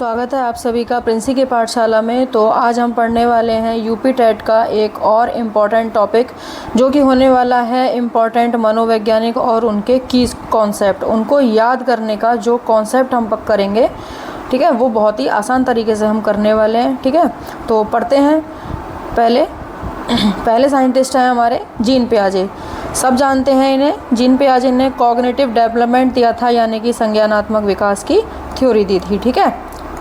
स्वागत है आप सभी का प्रिंसी की पाठशाला में। तो आज हम पढ़ने वाले हैं यूपी टेट का एक और इम्पॉर्टेंट टॉपिक जो कि होने वाला है इम्पॉर्टेंट मनोवैज्ञानिक और उनके की कॉन्सेप्ट। उनको याद करने का जो कॉन्सेप्ट हम करेंगे, ठीक है, वो बहुत ही आसान तरीके से हम करने वाले हैं। ठीक है, तो पढ़ते हैं। पहले साइंटिस्ट हैं हमारे जीन पियाजे। सब जानते हैं इन्हें। जीन पियाजे ने कॉग्निटिव डेवलपमेंट दिया था, यानी कि संज्ञानात्मक विकास की थ्योरी दी थी। ठीक है,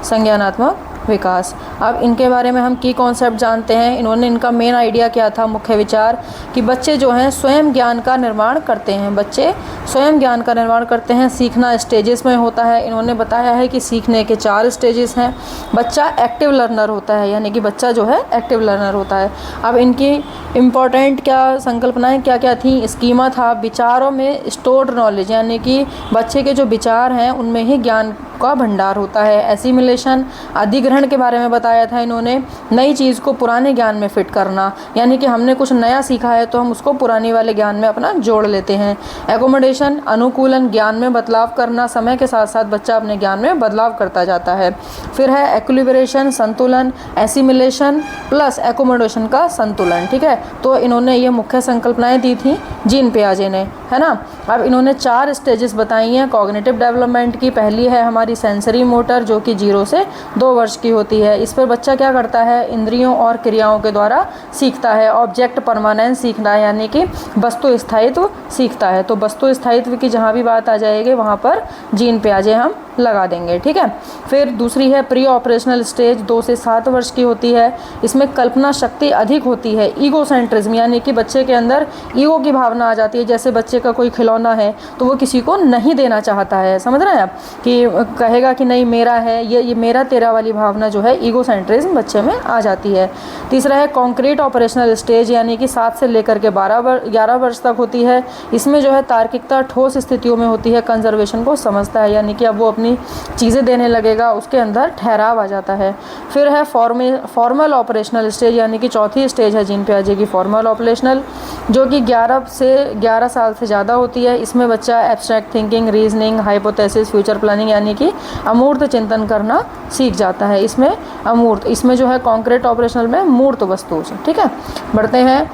संज्ञानात्मक विकास। अब इनके बारे में हम की कॉन्सेप्ट जानते हैं। इनका मेन आइडिया क्या था, मुख्य विचार, कि बच्चे जो हैं स्वयं ज्ञान का निर्माण करते हैं। बच्चे स्वयं ज्ञान का निर्माण करते हैं। सीखना स्टेजेस में होता है। इन्होंने बताया है कि सीखने के 4 स्टेजेस हैं। बच्चा एक्टिव लर्नर होता है, यानी कि बच्चा जो है एक्टिव लर्नर होता है। अब इनकी इम्पॉर्टेंट क्या संकल्पनाएं क्या क्या थी, स्कीमा था, विचारों में स्टोर्ड नॉलेज, यानी कि बच्चे के जो विचार हैं उनमें ही ज्ञान का भंडार होता है। एसिमिलेशन, अधिग्रहण के बारे में बताया था इन्होंने। नई चीज़ को पुराने ज्ञान में फिट करना, यानी कि हमने कुछ नया सीखा है तो हम उसको पुरानी वाले ज्ञान में अपना जोड़ लेते हैं। एकोमोडेशन, अनुकूलन, ज्ञान में बदलाव करना। समय के साथ साथ बच्चा अपने ज्ञान में बदलाव करता जाता है। फिर है एक्विलिब्रेशन, संतुलन, एसिमिलेशन प्लस एकोमोडेशन का संतुलन। ठीक है, तो इन्होंने ये मुख्य संकल्पनाएं दी थी जीन पियाजे ने, है ना। अब इन्होंने 4 स्टेजेस बताई हैं कॉग्निटिव डेवलपमेंट की। पहली है हमारी सेंसरी मोटर, जो कि 0 से 2 वर्ष की होती है। इस पर बच्चा क्या करता है, इंद्रियों और क्रियाओं के द्वारा सीखता है। ऑब्जेक्ट परमानेंस सीखना है, यानी कि वस्तु स्थायित्व सीखता है। तो वस्तु स्थायित्व की जहाँ भी बात आ जाएगी वहाँ पर जीन पियाजे हम लगा देंगे। ठीक है, फिर दूसरी है प्री ऑपरेशनल स्टेज, 2 से 7 वर्ष की होती है। इसमें कल्पना शक्ति अधिक होती है। ईगोसेंट्रिज्म, यानी कि बच्चे के अंदर ईगो की भावना आ जाती है। जैसे बच्चे का कोई खिलौना है तो वो किसी को नहीं देना चाहता है, समझ रहे हैं आप, कि कहेगा कि नहीं मेरा है, ये मेरा तेरा वाली भावना जो है, ईगोसेंट्रिज्म बच्चे में आ जाती है। तीसरा है कॉन्क्रीट ऑपरेशनल स्टेज, यानी कि 7 से लेकर के 11 वर्ष तक होती है। इसमें जो है तार्किकता ठोस स्थितियों में होती है। कंजर्वेशन को समझता है, यानी कि अब वो अपनी चीज़ें देने लगेगा, उसके अंदर ठहराव आ जाता है। फिर है फॉर्मल ऑपरेशनल स्टेज, यानी कि चौथी स्टेज है जीन पियाजे की फॉर्मल ऑपरेशनल, जो कि 11 साल से ज़्यादा होती है। इसमें बच्चा abstract thinking, reasoning, hypothesis, future planning, यानी कि अमूर्त चिंतन करना सीख जाता है। इसमें अमूर्त, इसमें जो है कॉन्क्रीट ऑपरेशनल में मूर्त वस्तु से। ठीक है, बढ़ते हैं।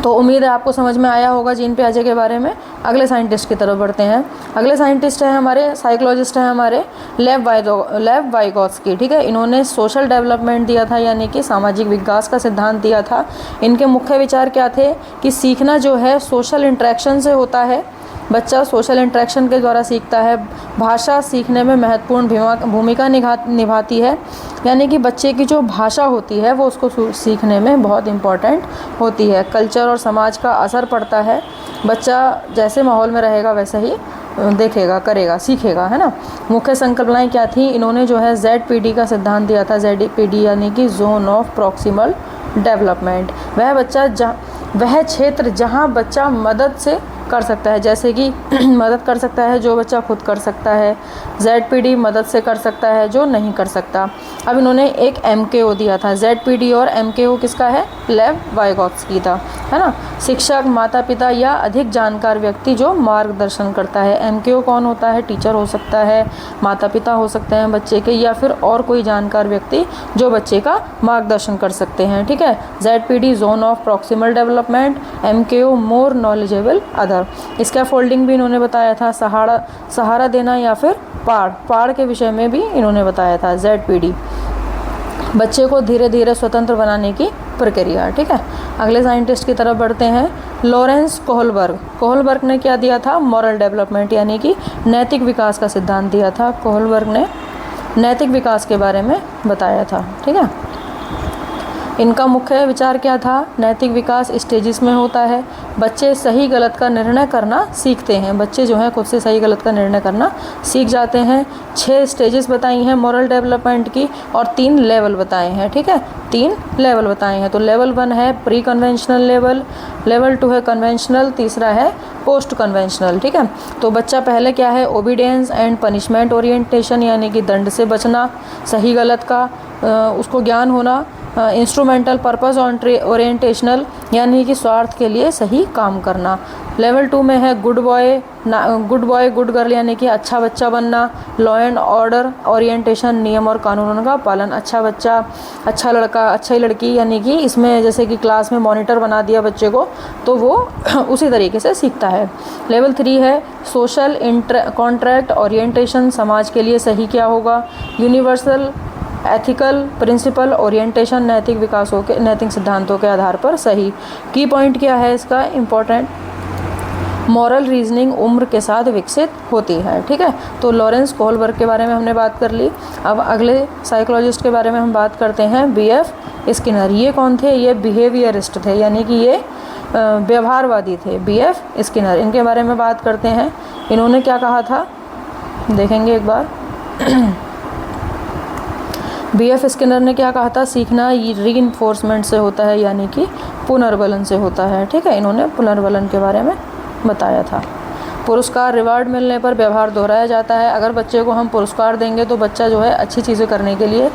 तो उम्मीद है आपको समझ में आया होगा जीन पियाजे के बारे में। अगले साइंटिस्ट की तरफ बढ़ते हैं। अगले साइंटिस्ट हैं हमारे, साइकोलॉजिस्ट हैं हमारे लेव वाइगोत्स्की। ठीक है, इन्होंने सोशल डेवलपमेंट दिया था, यानी कि सामाजिक विकास का सिद्धांत दिया था। इनके मुख्य विचार क्या थे, कि सीखना जो है सोशल इंटरेक्शन से होता है। बच्चा सोशल इंटरेक्शन के द्वारा सीखता है। भाषा सीखने में महत्वपूर्ण भूमिका निभाती है, यानी कि बच्चे की जो भाषा होती है वो उसको सीखने में बहुत इम्पॉर्टेंट होती है। कल्चर और समाज का असर पड़ता है। बच्चा जैसे माहौल में रहेगा वैसे ही देखेगा, करेगा, सीखेगा, है ना। मुख्य संकल्पनाएं क्या थी, इन्होंने जो है ZPD का सिद्धांत दिया था। ZPD यानी कि जोन ऑफ प्रॉक्सिमल डेवलपमेंट। वह क्षेत्र जहाँ बच्चा मदद से कर सकता है, जैसे कि मदद कर सकता है जो बच्चा खुद कर सकता है। ZPD मदद से कर सकता है जो नहीं कर सकता। अब इन्होंने एक MKO दिया था। ZPD और MKO किसका है, लेव वाइगोत्स्की था, है ना। शिक्षक, माता पिता या अधिक जानकार व्यक्ति जो मार्गदर्शन करता है। MKO कौन होता है, टीचर हो सकता है, माता पिता हो सकते हैं बच्चे के, या फिर और कोई जानकार व्यक्ति जो बच्चे का मार्गदर्शन कर सकते हैं। ठीक है, ZPD zone of proximal development, MKO more knowledgeable other. इसका फोल्डिंग भी इन्होंने बताया था। सहारा देना या फिर पाड़ के विषय में भी इन्होंने बताया था। ZPD बच्चे को धीरे धीरे स्वतंत्र बनाने की प्रक्रिया। ठीक है, अगले साइंटिस्ट की तरफ बढ़ते हैं। लॉरेंस कोहलबर्ग ने क्या दिया था, मॉरल डेवलपमेंट, यानी कि नैतिक विकास का सिद्धांत दिया था। कोहलबर्ग ने नैतिक विकास के बारे में बताया था। ठीक है, इनका मुख्य विचार क्या था, नैतिक विकास स्टेजेस में होता है। बच्चे सही गलत का निर्णय करना सीखते हैं। बच्चे जो हैं खुद से सही गलत का निर्णय करना सीख जाते हैं। 6 स्टेजेस बताई हैं मॉरल डेवलपमेंट की, और 3 लेवल बताए हैं। ठीक है, 3 लेवल बताए हैं। तो लेवल 1 है प्री कन्वेंशनल लेवल 2 है कन्वेंशनल, तीसरा है पोस्ट कन्वेंशनल। ठीक है, तो बच्चा पहले क्या है, ओबीडियंस एंड पनिशमेंट ओरिएंटेशन, यानी कि दंड से बचना, सही गलत का उसको ज्ञान होना। इंस्ट्रूमेंटल, पर्पस ओरिएंटेशनल यानी कि स्वार्थ के लिए सही काम करना। लेवल 2 में है गुड बॉय, गुड गर्ल यानी कि अच्छा बच्चा बनना। लॉ एंड ऑर्डर ओरिएंटेशन, नियम और कानूनों का पालन। अच्छा बच्चा, अच्छा लड़का, अच्छी लड़की यानी कि इसमें जैसे कि क्लास में मॉनिटर बना दिया बच्चे को तो वो उसी तरीके से सीखता है। लेवल 3 है सोशल कॉन्ट्रैक्ट ओरिएंटेशन, समाज के लिए सही क्या होगा। यूनिवर्सल एथिकल प्रिंसिपल ओरिएंटेशन, नैतिक विकासों के नैतिक सिद्धांतों के आधार पर सही। की पॉइंट क्या है इसका इम्पोर्टेंट, मॉरल रीजनिंग उम्र के साथ विकसित होती है। ठीक है, तो लॉरेंस कोहलबर्ग के बारे में हमने बात कर ली। अब अगले साइकोलॉजिस्ट के बारे में हम बात करते हैं, बीएफ स्किनर। ये कौन थे, ये बिहेवियरिस्ट थे यानी कि ये व्यवहारवादी थे, बीएफ स्किनर। इनके बारे में बात करते हैं, इन्होंने क्या कहा था देखेंगे एक बार। बीएफ स्किनर ने क्या कहा था, सीखना रीइंफोर्समेंट से होता है यानी कि पुनर्बलन से होता है। ठीक है, इन्होंने पुनर्बलन के बारे में बताया था। पुरस्कार, रिवार्ड मिलने पर व्यवहार दोहराया जाता है। अगर बच्चे को हम पुरस्कार देंगे तो बच्चा जो है अच्छी चीज़ें करने के लिए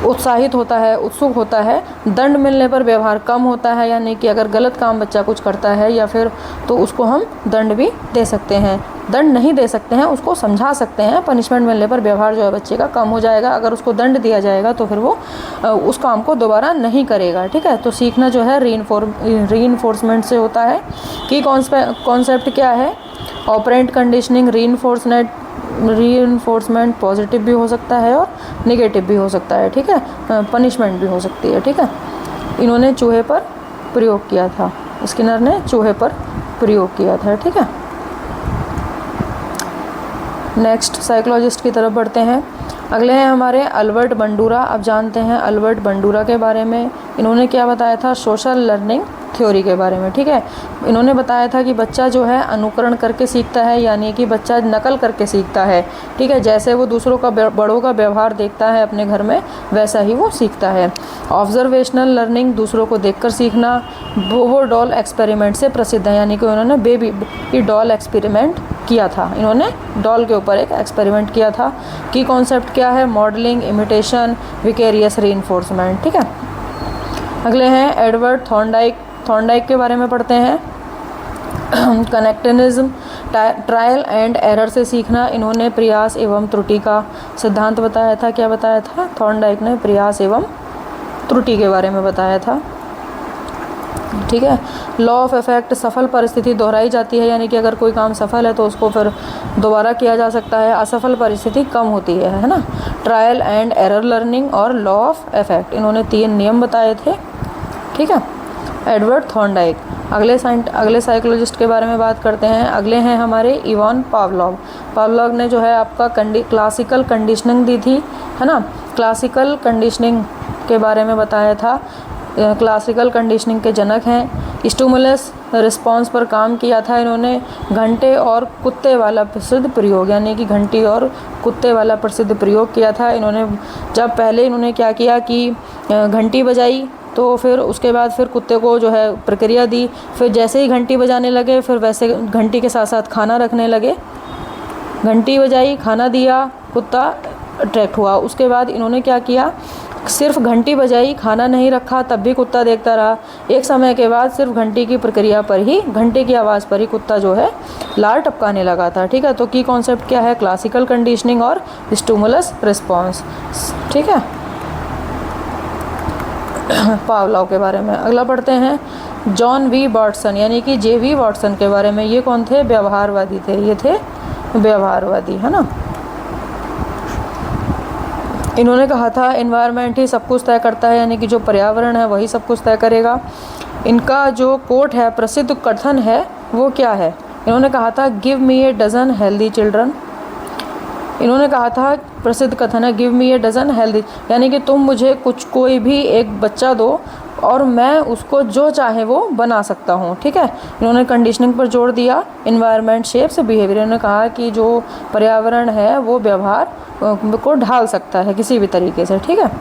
उत्साहित होता है, उत्सुक होता है। दंड मिलने पर व्यवहार कम होता है यानी कि अगर गलत काम बच्चा कुछ करता है या फिर तो उसको हम दंड भी दे सकते हैं। दंड नहीं दे सकते हैं, उसको समझा सकते हैं। पनिशमेंट मिलने पर व्यवहार जो है बच्चे का कम हो जाएगा। अगर उसको दंड दिया जाएगा तो फिर वो उस काम को दोबारा नहीं करेगा। ठीक है, तो सीखना जो है रीइंफोर्समेंट से होता है। की कॉन्सेप्ट क्या है, ऑपरेंट कंडीशनिंग, रीइंफोर्समेंट पॉजिटिव भी हो सकता है और नेगेटिव भी हो सकता है। ठीक है, पनिशमेंट भी हो सकती है। ठीक है, इन्होंने चूहे पर प्रयोग किया था, स्किनर ने चूहे पर प्रयोग किया था। ठीक है, नेक्स्ट साइकोलॉजिस्ट की तरफ बढ़ते हैं। अगले हैं हमारे अल्बर्ट बंडूरा। अब जानते हैं अल्बर्ट बंडूरा के बारे में। इन्होंने क्या बताया था, सोशल लर्निंग थ्योरी के बारे में। ठीक है, इन्होंने बताया था कि बच्चा जो है अनुकरण करके सीखता है यानी कि बच्चा नकल करके सीखता है। ठीक है, जैसे वो दूसरों का बड़ों का व्यवहार देखता है अपने घर में वैसा ही वो सीखता है। ऑब्जर्वेशनल लर्निंग, दूसरों को देखकर सीखना। वो डॉल एक्सपेरिमेंट से प्रसिद्ध है यानी कि उन्होंने बेबी डॉल एक्सपेरिमेंट किया था। इन्होंने डॉल के ऊपर एक एक्सपेरिमेंट किया था। की कॉन्सेप्ट क्या है, मॉडलिंग, इमिटेशन, विकेरियस रीइंफोर्समेंट। ठीक है, अगले हैं एडवर्ड थॉर्नडाइक के बारे में पढ़ते हैं। कनेक्टिनिज्म, ट्रायल एंड एरर से सीखना। इन्होंने प्रयास एवं त्रुटि का सिद्धांत बताया था। क्या बताया था थॉर्नडाइक ने, प्रयास एवं त्रुटि के बारे में बताया था। ठीक है, लॉ ऑफ इफेक्ट, सफल परिस्थिति दोहराई जाती है यानी कि अगर कोई काम सफल है तो उसको फिर दोबारा किया जा सकता है, असफल परिस्थिति कम होती है ना। ट्रायल एंड एरर लर्निंग और लॉ ऑफ इफेक्ट, इन्होंने 3 नियम बताए थे। ठीक है, एडवर्ड थॉर्नडाइक। अगले साइकोलॉजिस्ट के बारे में बात करते हैं। अगले हैं हमारे इवान पावलोव। पावलोव ने जो है आपका क्लासिकल कंडीशनिंग दी थी, है ना। क्लासिकल कंडीशनिंग के बारे में बताया था। क्लासिकल कंडीशनिंग के जनक हैं। स्टिमुलस रिस्पॉन्स पर काम किया था इन्होंने। घंटे और कुत्ते वाला प्रसिद्ध प्रयोग यानी कि घंटी और कुत्ते वाला प्रसिद्ध प्रयोग किया था इन्होंने। जब पहले इन्होंने क्या किया कि घंटी बजाई तो फिर उसके बाद फिर कुत्ते को जो है प्रक्रिया दी। फिर जैसे ही घंटी बजाने लगे फिर वैसे घंटी के साथ साथ खाना रखने लगे। घंटी बजाई, खाना दिया, कुत्ता अट्रैक्ट हुआ। उसके बाद इन्होंने क्या किया, सिर्फ घंटी बजाई, खाना नहीं रखा, तब भी कुत्ता देखता रहा। एक समय के बाद सिर्फ घंटी की प्रक्रिया पर ही, घंटे की आवाज़ पर ही कुत्ता जो है लार टपकाने लगा था। ठीक है, तो की कॉन्सेप्ट क्या है, क्लासिकल कंडीशनिंग और स्टिमुलस रिस्पॉन्स। ठीक है, पावलोव के बारे में। अगला पढ़ते हैं जॉन वी वाटसन यानी कि जे.वी. वाटसन के बारे में। ये कौन थे, व्यवहारवादी थे। ये थे व्यवहारवादी, है ना। इन्होंने कहा था एनवायरनमेंट ही सब कुछ तय करता है यानी कि जो पर्यावरण है वही सब कुछ तय करेगा। इनका जो कोट है, प्रसिद्ध कथन है, वो क्या है, इन्होंने कहा था give me a dozen healthy children. इन्होंने कहा था प्रसिद्ध कथन है give me a dozen healthy यानी कि तुम मुझे कोई भी एक बच्चा दो और मैं उसको जो चाहे वो बना सकता हूँ। ठीक है, इन्होंने कंडीशनिंग पर जोर दिया। इन्वायरमेंट शेप्स बिहेवियर, इन्होंने कहा कि जो पर्यावरण है वो व्यवहार को ढाल सकता है किसी भी तरीके से। ठीक है,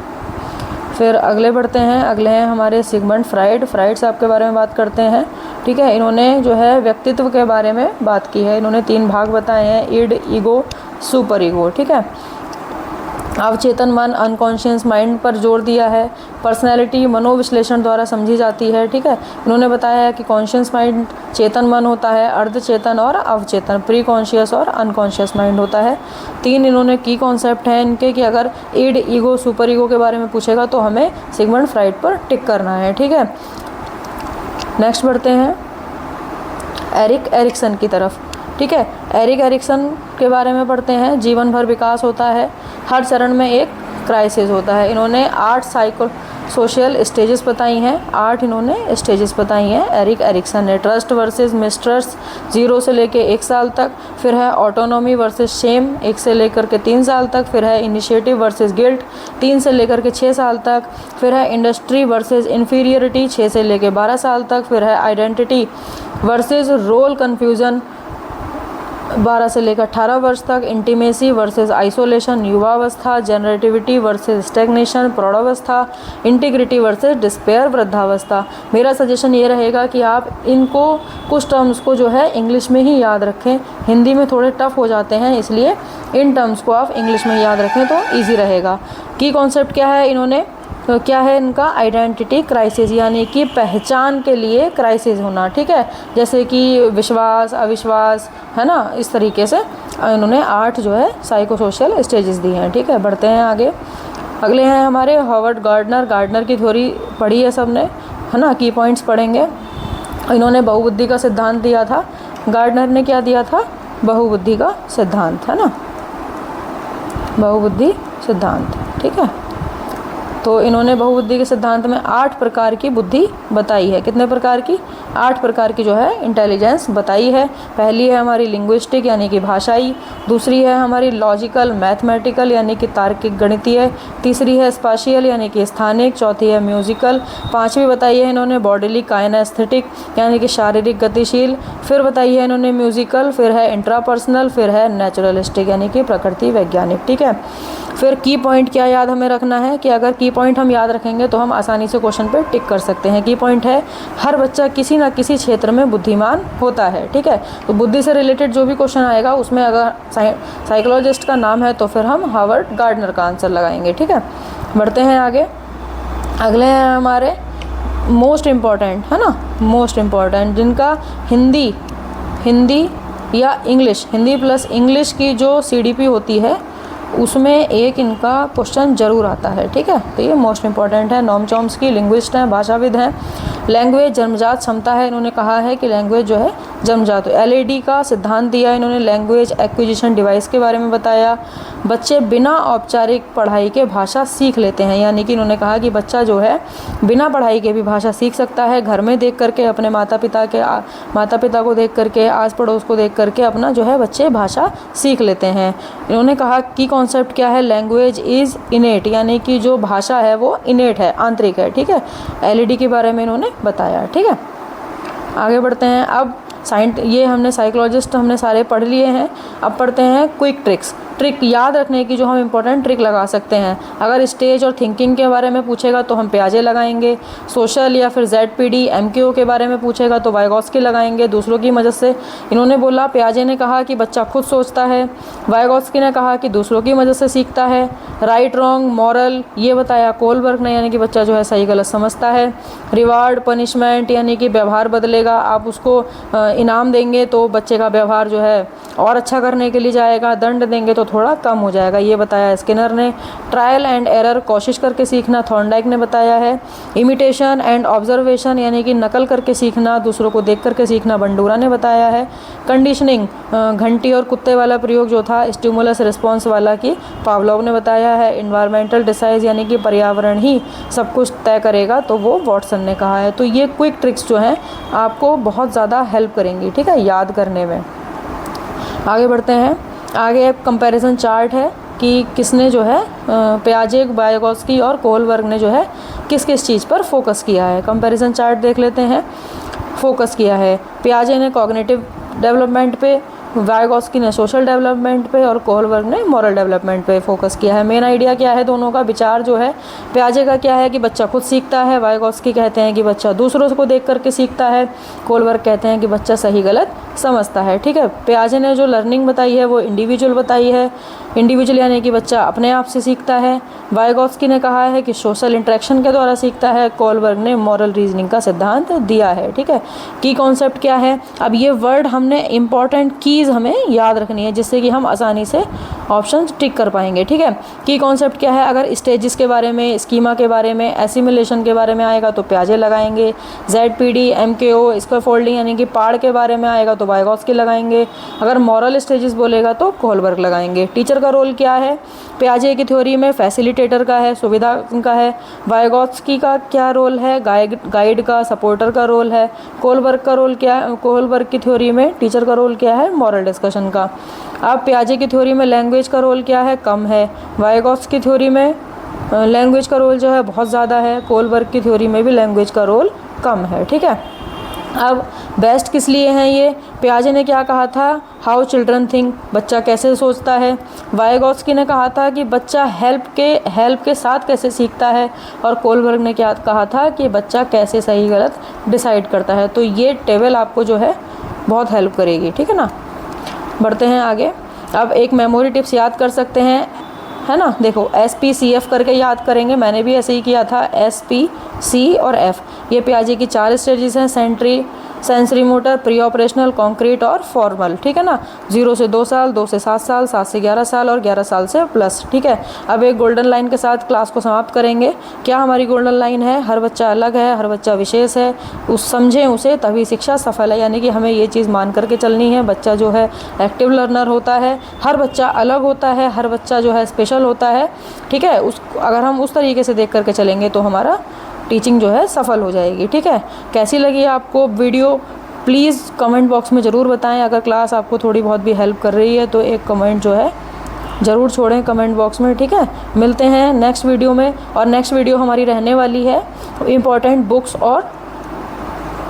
फिर अगले बढ़ते हैं। अगले हैं हमारे सिगमंड फ्राइड साहब के बारे में बात करते हैं। ठीक है, इन्होंने जो है व्यक्तित्व के बारे में बात की है। इन्होंने 3 भाग बताए हैं, इड, ईगो, सुपर ईगो। ठीक है, अवचेतन मन अनकॉन्शियस माइंड पर जोर दिया है। पर्सनैलिटी मनोविश्लेषण द्वारा समझी जाती है, ठीक है। इन्होंने बताया है कि कॉन्शियस माइंड चेतन मन होता है, अर्धचेतन और अवचेतन, प्री कॉन्शियस और अनकॉन्शियस माइंड होता है। 3 इन्होंने की कॉन्सेप्ट हैं इनके कि अगर इड, ईगो, सुपर ईगो के बारे में पूछेगा तो हमें सिगमंड फ्राइड पर टिक करना है, ठीक है। नेक्स्ट बढ़ते हैं एरिक एरिक्सन की तरफ, ठीक है। एरिक एरिक्सन के बारे में पढ़ते हैं। जीवन भर विकास होता है, हर चरण में एक क्राइसिस होता है। इन्होंने 8 सोशल स्टेजेस बताई हैं, 8 इन्होंने स्टेजेस बताई हैं एरिक एरिक्सन ने। ट्रस्ट वर्सेस मिसट्रस्ट 0 से लेके 1 साल तक, फिर है ऑटोनॉमी वर्सेस शेम 1 से लेकर के 3 साल तक, फिर है इनिशिएटिव वर्सेस गिल्ट 3 से लेकर के 6 साल तक, फिर है इंडस्ट्री वर्सेस इन्फीरियरिटी 6 से लेके 12 साल तक, फिर है आइडेंटिटी वर्सेस रोल कन्फ्यूज़न 12 से लेकर 18 वर्ष तक, इंटीमेसी वर्सेस आइसोलेशन युवावस्था, जनरेटिविटी वर्सेस स्टैग्नेशन प्रौढ़ावस्था, इंटीग्रिटी वर्सेस डिस्पेयर वृद्धावस्था। मेरा सजेशन ये रहेगा कि आप इनको कुछ टर्म्स को जो है इंग्लिश में ही याद रखें, हिंदी में थोड़े टफ हो जाते हैं, इसलिए इन टर्म्स को आप इंग्लिश में याद रखें तो ईजी रहेगा। की कॉन्सेप्ट क्या है इन्होंने, तो क्या है इनका, आइडेंटिटी क्राइसिस, यानी कि पहचान के लिए क्राइसिस होना, ठीक है। जैसे कि विश्वास, अविश्वास, है ना, इस तरीके से इन्होंने 8 जो है साइको सोशल स्टेजेस दी हैं, ठीक है। बढ़ते हैं आगे। अगले हैं हमारे हॉवर्ड गार्डनर। गार्डनर की थ्योरी पढ़ी है सबने, है ना, की पॉइंट्स पढ़ेंगे। इन्होंने बहुबुद्धि का सिद्धांत दिया था। गार्डनर ने क्या दिया था, बहुबुद्धि का सिद्धांत, है ना, बहुबुद्धि सिद्धांत, ठीक है। तो इन्होंने बहुबुद्धि के सिद्धांत में 8 प्रकार की बुद्धि बताई है। कितने प्रकार की, 8 प्रकार की जो है इंटेलिजेंस बताई है। पहली है हमारी लिंग्विस्टिक यानी कि भाषाई, दूसरी है हमारी लॉजिकल मैथमेटिकल यानी कि तार्किक गणितीय, तीसरी है स्पाशियल यानी कि स्थानिक, चौथी है म्यूजिकल, 5वीं बताई है इन्होंने बॉडीली काइनेस्थेटिक यानी कि शारीरिक गतिशील, फिर बताई है इन्होंने म्यूजिकल, फिर है इंट्रापर्सनल, फिर है नेचुरलिस्टिक यानी कि प्रकृति वैज्ञानिक, ठीक है। फिर की पॉइंट क्या याद हमें रखना है कि अगर की पॉइंट हम याद रखेंगे तो हम आसानी से क्वेश्चन पे टिक कर सकते हैं। की पॉइंट है हर बच्चा किसी ना किसी क्षेत्र में बुद्धिमान होता है, ठीक है। तो बुद्धि से रिलेटेड जो भी क्वेश्चन आएगा उसमें अगर साइकोलॉजिस्ट का नाम है तो फिर हम हार्वर्ड गार्डनर का आंसर लगाएंगे, ठीक है। बढ़ते हैं आगे। अगले हैं हमारे मोस्ट इम्पॉर्टेंट, है ना, मोस्ट इम्पॉर्टेंट, जिनका हिंदी या इंग्लिश, हिंदी प्लस इंग्लिश की जो CDP होती है उसमें एक इनका क्वेश्चन जरूर आता है, ठीक है। तो ये मोस्ट इंपॉर्टेंट है। नॉम चॉम्स्की लिंग्विस्ट हैं, भाषाविद हैं। लैंग्वेज जन्मजात क्षमता है, इन्होंने कहा है कि लैंग्वेज जो है जन्मजात। LAD का सिद्धांत दिया इन्होंने, लैंग्वेज एक्विजिशन डिवाइस के बारे में बताया। बच्चे बिना औपचारिक पढ़ाई के भाषा सीख लेते हैं, यानी कि इन्होंने कहा कि बच्चा जो है बिना पढ़ाई के भी भाषा सीख सकता है। घर में देख करके, अपने माता पिता को देख करके, आस पड़ोस को देख करके अपना जो है बच्चे भाषा सीख लेते हैं। इन्होंने कहा कि कॉन्सेप्ट क्या है, लैंग्वेज इज़ इनेट, यानी कि जो भाषा है वो इनेट है, आंतरिक है, ठीक है। LAD के बारे में इन्होंने बताया, ठीक है। आगे बढ़ते हैं। अब ये हमने साइकोलॉजिस्ट हमने सारे पढ़ लिए हैं। अब पढ़ते हैं क्विक ट्रिक याद रखने की जो हम इंपॉर्टेंट ट्रिक लगा सकते हैं। अगर स्टेज और थिंकिंग के बारे में पूछेगा तो हम पियाजे लगाएंगे। सोशल या फिर ZPD MKO के बारे में पूछेगा तो वाइगोत्स्की लगाएंगे, दूसरों की मदद से। इन्होंने बोला, पियाजे ने कहा कि बच्चा खुद सोचता है, वाइगोत्स्की ने कहा कि दूसरों की मदद से सीखता है। राइट रॉन्ग मॉरल ये बताया कोलबर्ग ने, यानी कि बच्चा जो है सही गलत समझता है। रिवार्ड पनिशमेंट यानी कि व्यवहार बदलेगा, आप उसको इनाम देंगे तो बच्चे का व्यवहार जो है और अच्छा करने के लिए जाएगा, दंड देंगे तो थोड़ा कम हो जाएगा, ये बताया स्किनर ने। ट्रायल एंड एरर कोशिश करके सीखना थॉर्नडाइक ने बताया है। इमिटेशन एंड ऑब्जर्वेशन यानी कि नकल करके सीखना, दूसरों को देख करके सीखना, बंडूरा ने बताया है। कंडीशनिंग घंटी और कुत्ते वाला प्रयोग जो था स्टिमुलस रिस्पॉन्स वाला की पावलोव ने बताया है। इन्वायरमेंटल डिसाइज यानी कि पर्यावरण ही सब कुछ तय करेगा तो वो वॉटसन ने कहा है। तो ये क्विक ट्रिक्स जो हैं आपको बहुत ज़्यादा हेल्प करेंगी, ठीक है, याद करने में। आगे बढ़ते हैं। आगे एक कंपैरिजन चार्ट है कि किसने जो है पियाजे, वाइगोत्स्की और कोलबर्ग ने जो है किस किस चीज़ पर फोकस किया है। कंपैरिजन चार्ट देख लेते हैं। फोकस किया है पियाजे ने कॉग्निटिव डेवलपमेंट पे, वाइगोत्स्की ने सोशल डेवलपमेंट पे और कोलबर्ग ने मॉरल डेवलपमेंट पे फोकस किया है। मेन आइडिया क्या है दोनों का, विचार जो है पियाजे का क्या है कि बच्चा खुद सीखता है, वाइगोत्स्की कहते हैं कि बच्चा दूसरों को देख करके सीखता है, कोलबर्ग कहते हैं कि बच्चा सही गलत समझता है, ठीक है। पियाजे ने जो लर्निंग बताई है वो इंडिविजुअल बताई है, इंडिविजुअल यानी कि बच्चा अपने आप से सीखता है। वाइगोत्स्की ने कहा है कि सोशल इंटरेक्शन के द्वारा सीखता है। कोलबर्ग ने मॉरल रीजनिंग का सिद्धांत दिया है, ठीक है। की कॉन्सेप्ट क्या है, अब ये वर्ड हमने इंपॉर्टेंट कीज़ हमें याद रखनी है जिससे कि हम आसानी से ऑप्शन टिक कर पाएंगे, ठीक है। की कॉन्सेप्ट क्या है, अगर स्टेजेस के बारे में, स्कीमा के बारे में, एसिमिलेशन के बारे में आएगा तो पियाजे लगाएंगे। ZPD, MKO, स्कैफोल्डिंग यानी कि पाड़ के बारे में आएगा तो वाइगोत्स्की लगाएंगे। अगर मॉरल स्टेजेस बोलेगा तो कोलबर्ग लगाएंगे। टीचर का रोल क्या है, पियाजे की थ्योरी में फैसिलिटेटर का है, सुविधा का है। वाइगोत्स्की का क्या रोल है, गाइड का, सपोर्टर का रोल है। कोलबर्ग का रोल क्या है, कोलबर्ग की थ्योरी में टीचर का रोल क्या है, मॉरल डिस्कशन का। अब पियाजे की थ्योरी में लैंग्वेज का रोल क्या है, कम है। वाइगोत्स्की की थ्योरी में लैंग्वेज का रोल जो है बहुत ज़्यादा है। कोलबर्ग की थ्योरी में भी लैंग्वेज का रोल कम है, ठीक है। अब बेस्ट किस लिए हैं ये, पियाजे ने क्या कहा था, हाउ चिल्ड्रन थिंक, बच्चा कैसे सोचता है। वाइगोत्स्की ने कहा था कि बच्चा हेल्प के साथ कैसे सीखता है। और कोलबर्ग ने क्या कहा था कि बच्चा कैसे सही गलत डिसाइड करता है। तो ये टेबल आपको जो है बहुत हेल्प करेगी, ठीक है ना। बढ़ते हैं आगे। अब एक मेमोरी टिप्स याद कर सकते हैं, है ना। देखो SPCF करके याद करेंगे, मैंने भी ऐसे ही किया था, SP, C और F। ये पियाजे की 4 स्टेजेस हैं, sensory motor, pre operational, concrete और फॉर्मल, ठीक है ना। 0 से 2 साल, 2 से 7 साल, 7 से 11 साल और 11 साल से प्लस, ठीक है। अब एक गोल्डन लाइन के साथ क्लास को समाप्त करेंगे। क्या हमारी गोल्डन लाइन है, हर बच्चा अलग है, हर बच्चा विशेष है, समझें उसे तभी शिक्षा सफल है। यानी कि हमें ये चीज़ मान करके चलनी है, बच्चा जो है एक्टिव लर्नर होता है, हर बच्चा अलग होता है, हर बच्चा जो है स्पेशल होता है, ठीक है। अगर हम उस तरीके से देख करके चलेंगे तो हमारा टीचिंग जो है सफल हो जाएगी, ठीक है। कैसी लगी आपको वीडियो, प्लीज़ कमेंट बॉक्स में ज़रूर बताएं। अगर क्लास आपको थोड़ी बहुत भी हेल्प कर रही है तो एक कमेंट जो है ज़रूर छोड़ें कमेंट बॉक्स में, ठीक है। मिलते हैं नेक्स्ट वीडियो में, और नेक्स्ट वीडियो हमारी रहने वाली है इम्पॉर्टेंट बुक्स और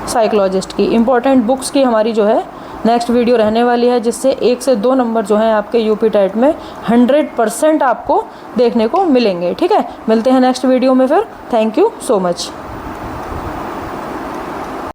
साइकोलॉजिस्ट की। इम्पॉर्टेंट बुक्स की हमारी जो है नेक्स्ट वीडियो रहने वाली है, जिससे 1 से 2 नंबर जो हैं आपके यूपी टेट में 100% आपको देखने को मिलेंगे, ठीक है। मिलते हैं नेक्स्ट वीडियो में फिर। Thank you so much.